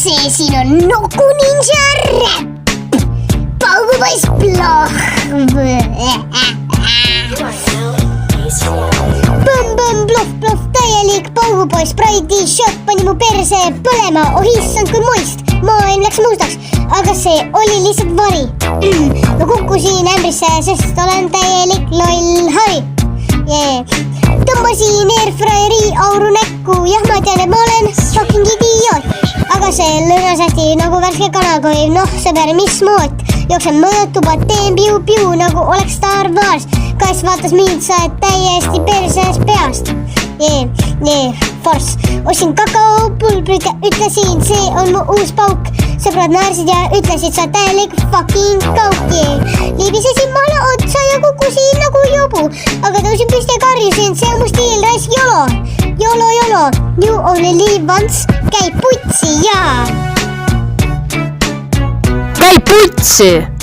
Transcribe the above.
see siin on Nuku Ninja Räpp. Paugupoiss Plohv. Põmm, Plohv, täielik paugupoiss. Pride'i shot pani mu perse põlema. Oh issand kui moist. Maailm läks mustaks, aga see oli lihtsalt vari. Ma kukkusin ämbrisse, sest olen täielik loll hari. Tõmbasin airfryeri auru näkku. Jah, ma tean, et ma olen fucking idioot. Aga see lõõnas hästi nagu värske kanakoiv. Noh, sõber, mis mood? Jooksen mõõt tuba, teen piu-piu nagu oleks Star Wars. Kass vaatas mind, sa oled täiesti perses peast. Force. Ostsin kakaopulbrit ja ütlesin, see on mu uus pauk. Sõbrad naersid ja ütlesid, sa täielik fucking kauk. Liibisesin maale otsa ja kukkusin nagu jobu. Aga tõusin püsti ja karjusin, see on mu stiil, raisk YOLO. YOLO, you only live once. Käi putsi ja... Käi putsi!